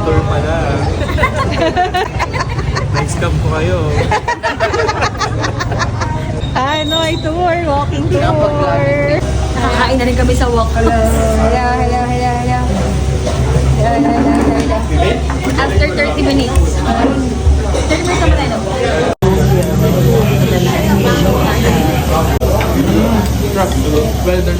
Tour pala. Na-scam ko kayo. Ano, tour, walking tour. Nakakain na rin kami sa walk. Hello. After 30 minutes. 30 minutes naman tayo. Well done.